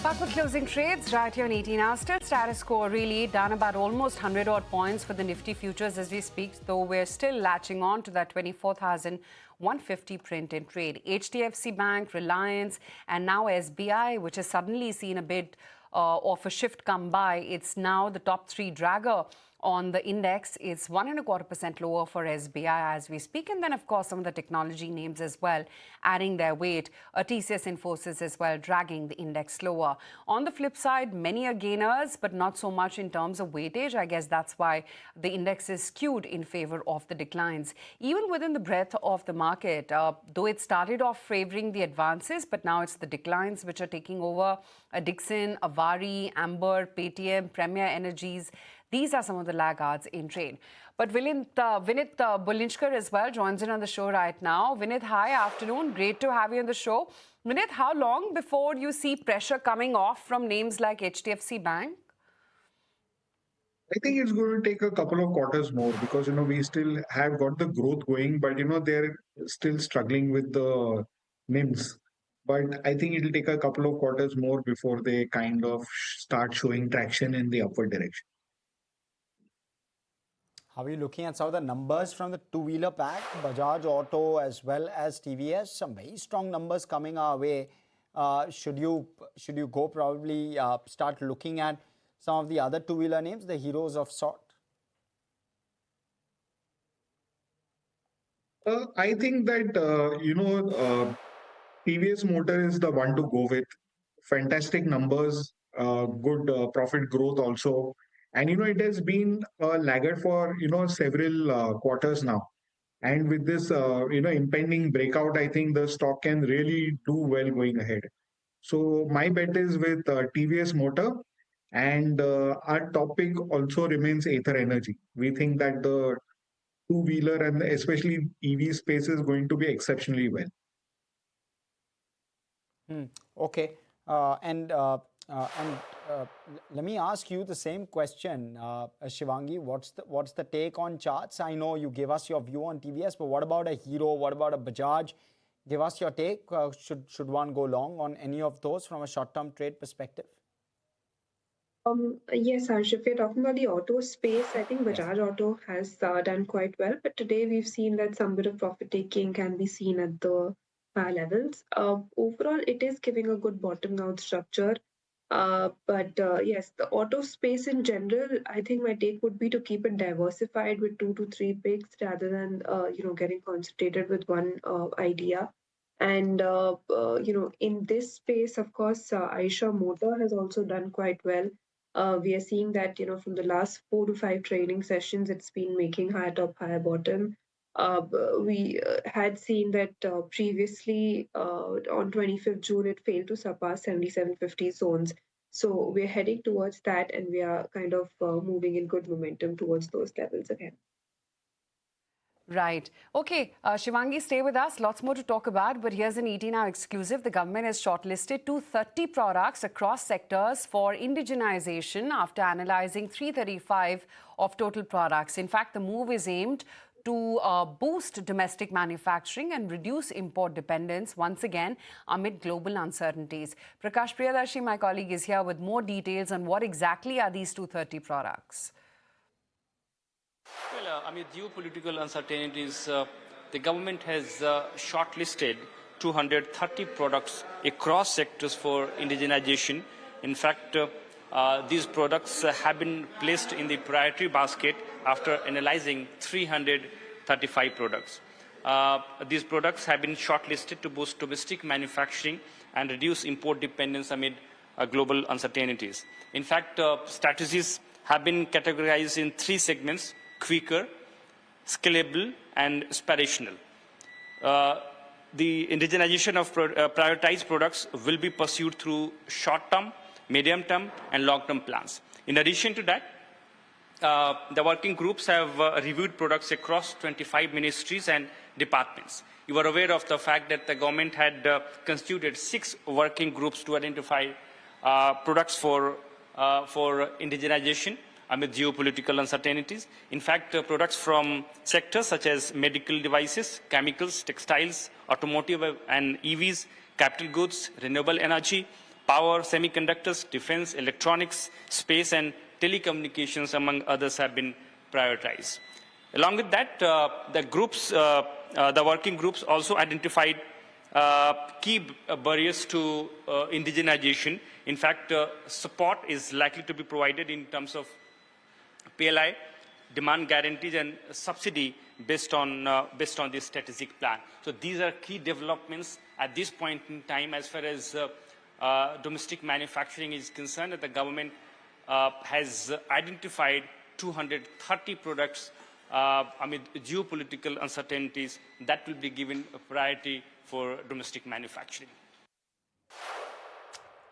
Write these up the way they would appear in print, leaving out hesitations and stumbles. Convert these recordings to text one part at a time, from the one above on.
Back with closing trades right here on 18 hours. Still status quo, really, down about almost 100 odd points for the Nifty futures as we speak, though we're still latching on to that 24,150 print in trade. HDFC Bank, Reliance, and now SBI, which has suddenly seen a bit of a shift come by. It's now the top three dragger on the index. It's 1.25% lower for SBI as we speak. And then, of course, some of the technology names as well adding their weight. TCS Infosys as well dragging the index lower. On the flip side, many are gainers, but not so much in terms of weightage. I guess that's why the index is skewed in favor of the declines. Even within the breadth of the market, though it started off favoring the advances, but now it's the declines which are taking over. Dixon, Avari, Amber, Paytm, Premier Energies. These are some of the laggards in trade. But Vinit Bolinjkar as well joins in on the show right now. Vinit, hi, afternoon. Great to have you on the show. Vinit, how long before you see pressure coming off from names like HDFC Bank? I think it's going to take a couple of quarters more because, we still have got the growth going, but, they're still struggling with the NIMs. But I think it'll take a couple of quarters more before they kind of start showing traction in the upward direction. How are you looking at some of the numbers from the two-wheeler pack, Bajaj Auto as well as TVS? Some very strong numbers coming our way. Should you go probably start looking at some of the other two-wheeler names, the heroes of sort? I think that, TVS Motor is the one to go with. Fantastic numbers, good profit growth also. And, it has been a laggard for, several quarters now. And with this, impending breakout, I think the stock can really do well going ahead. So my bet is with TVS Motor. And our topic also remains Ather Energy. We think that the two-wheeler and especially EV space is going to be exceptionally well. Okay. Let me ask you the same question, Shivangi. What's the take on charts? I know you gave us your view on TVS, but what about a Hero? What about a Bajaj? Give us your take. Should one go long on any of those from a short-term trade perspective? Yes, Harsh, if you're talking about the auto space, I think Bajaj Auto has done quite well. But today we've seen that some bit of profit taking can be seen at the levels. Overall, it is giving a good bottom out structure. But yes, the auto space in general, I think my take would be to keep it diversified with 2 to 3 picks rather than getting concentrated with one idea. And in this space, of course, Eicher Motor has also done quite well. We are seeing that from the last 4 to 5 training sessions, it's been making higher top, higher bottom. We had seen that previously on 25th June, it failed to surpass 7750 zones. So we're heading towards that, and we are kind of moving in good momentum towards those levels again. Right. Okay, Shivangi, stay with us. Lots more to talk about, but here's an ET Now exclusive. The government has shortlisted 230 products across sectors for indigenization after analyzing 335 of total products. In fact, the move is aimed to boost domestic manufacturing and reduce import dependence once again amid global uncertainties. Prakash Priyadarshi, my colleague, is here with more details on what exactly are these 230 products. Well, amid geopolitical uncertainties, the government has shortlisted 230 products across sectors for indigenization. In fact, these products have been placed in the priority basket after analyzing 335 products. These products have been shortlisted to boost domestic manufacturing and reduce import dependence amid global uncertainties. In fact, strategies have been categorized in 3 segments: quicker, scalable, and aspirational. The indigenization of prioritized products will be pursued through short-term, medium-term, and long-term plans. In addition to that, the working groups have reviewed products across 25 ministries and departments. You are aware of the fact that the government had constituted 6 working groups to identify products for indigenization amid geopolitical uncertainties. In fact, products from sectors such as medical devices, chemicals, textiles, automotive and EVs, capital goods, renewable energy, Power, semiconductors, defense, electronics, space, and telecommunications, among others, have been prioritized. Along with that, the working groups also identified key barriers to indigenization. In fact, support is likely to be provided in terms of PLI, demand guarantees, and subsidy based on this strategic plan. So these are key developments at this point in time as far as domestic manufacturing is concerned. That the government has identified 230 products amid geopolitical uncertainties that will be given a priority for domestic manufacturing.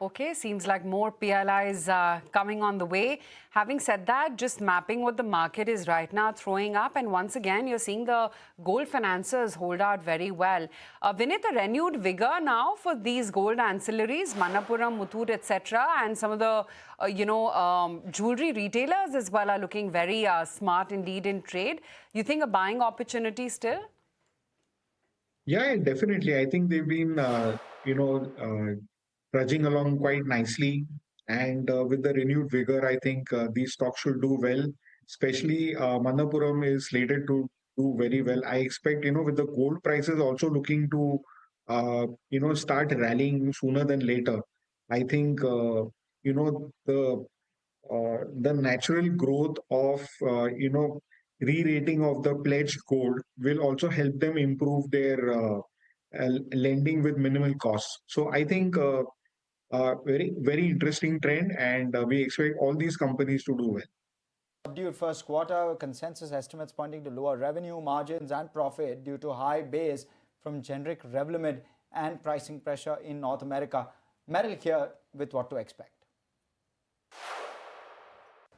Okay, seems like more PLIs coming on the way. Having said that, just mapping what the market is right now throwing up, and once again, you're seeing the gold financiers hold out very well. Vinit, a renewed vigor now for these gold ancillaries, Manappuram, Muthoot, etc., and some of the jewelry retailers as well are looking very smart indeed in trade. You think a buying opportunity still? Yeah, definitely. I think they've been, trudging along quite nicely. And with the renewed vigor, I think these stocks should do well. Especially Manappuram is slated to do very well. I expect, with the gold prices also looking to, start rallying sooner than later. I think, the natural growth of, re-rating of the pledged gold will also help them improve their lending with minimal costs. So I think very, very interesting trend, and we expect all these companies to do well. Subdued first quarter, consensus estimates pointing to lower revenue, margins and profit due to high base from generic Revlimid and pricing pressure in North America. Meryl here with what to expect.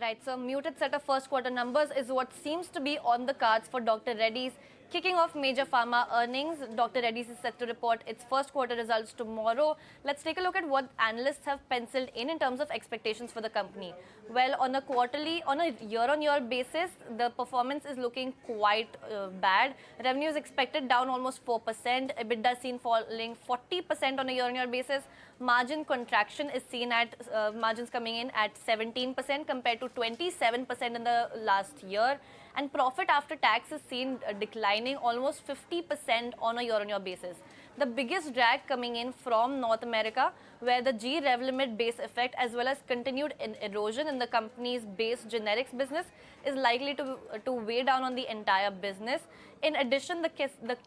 Right, so muted set of first quarter numbers is what seems to be on the cards for Dr. Reddy's. Kicking off major pharma earnings, Dr. Reddy's is set to report its first quarter results tomorrow. Let's take a look at what analysts have penciled in terms of expectations for the company. Well, on a year-on-year basis, the performance is looking quite bad. Revenue is expected down almost 4%. EBITDA seen falling 40% on a year-on-year basis. Margin contraction is seen at margins coming in at 17% compared to 27% in the last year. And profit after tax is seen declining almost 50% on a year-on-year basis. The biggest drag coming in from North America, where the G Revlimid base effect as well as continued erosion in the company's base generics business is likely to weigh down on the entire business. In addition, the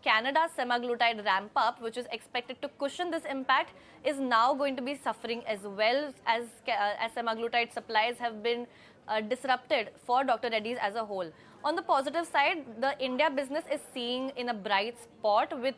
Canada semaglutide ramp up, which is expected to cushion this impact, is now going to be suffering as well as semaglutide supplies have been disrupted for Dr. Reddy's as a whole. On the positive side, the India business is seeing in a bright spot with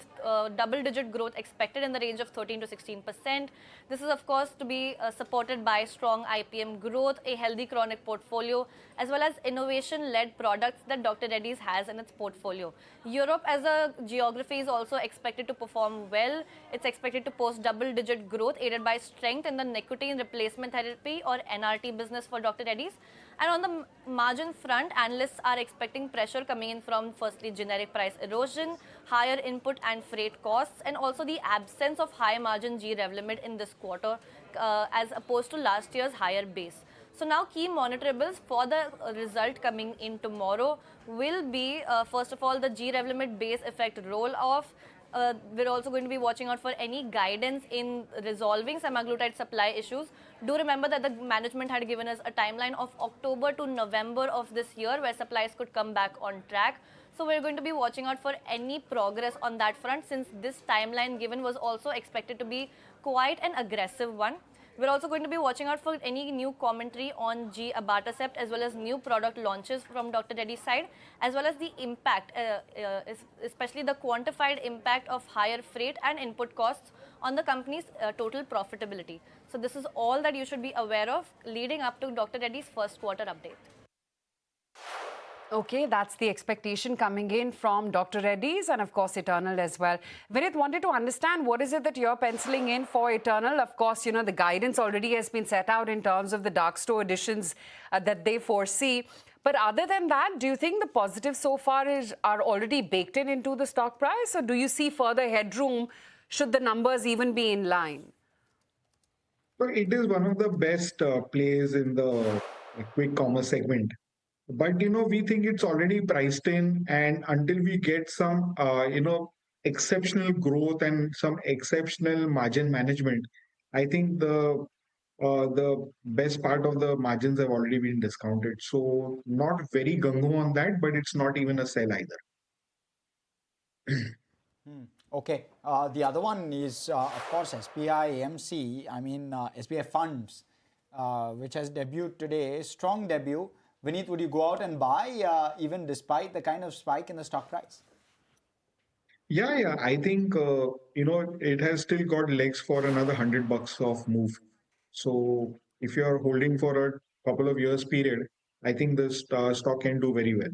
double-digit growth expected in the range of 13 to 16%. This is, of course, to be supported by strong IPM growth, a healthy chronic portfolio, as well as innovation-led products that Dr. Reddy's has in its portfolio. Europe as a geography is also expected to perform well. It's expected to post double-digit growth aided by strength in the nicotine replacement therapy or NRT business for Dr. Reddy's. And on the margin front, analysts are expecting pressure coming in from firstly generic price erosion, higher input and freight costs, and also the absence of high margin G Revlimid in this quarter as opposed to last year's higher base. So now key monitorables for the result coming in tomorrow will be, first of all, the G Revlimid base effect roll off. We're also going to be watching out for any guidance in resolving semaglutide supply issues. Do remember that the management had given us a timeline of October to November of this year where supplies could come back on track. So we're going to be watching out for any progress on that front, since this timeline given was also expected to be quite an aggressive one. We're also going to be watching out for any new commentary on G Abatacept as well as new product launches from Dr. Reddy's side, as well as the impact, especially the quantified impact of higher freight and input costs on the company's total profitability. So this is all that you should be aware of leading up to Dr. Reddy's first quarter update. Okay, that's the expectation coming in from Dr. Reddy's and, of course, Eternal as well. Vinit, wanted to understand what is it that you're penciling in for Eternal? Of course, the guidance already has been set out in terms of the dark store additions that they foresee. But other than that, do you think the positives so far are already baked into the stock price, or do you see further headroom should the numbers even be in line? But it is one of the best plays in the quick commerce segment. But we think it's already priced in, and until we get some exceptional growth and some exceptional margin management, I think the best part of the margins have already been discounted. So not very gung-ho on that, but it's not even a sell either. Okay. The other one is, of course, SBI AMC. I mean, SBI Funds, which has debuted today. Strong debut. Vinit, would you go out and buy, even despite the kind of spike in the stock price? Yeah. I think it has still got legs for another $100 of move. So if you are holding for a couple of years period, I think this stock can do very well.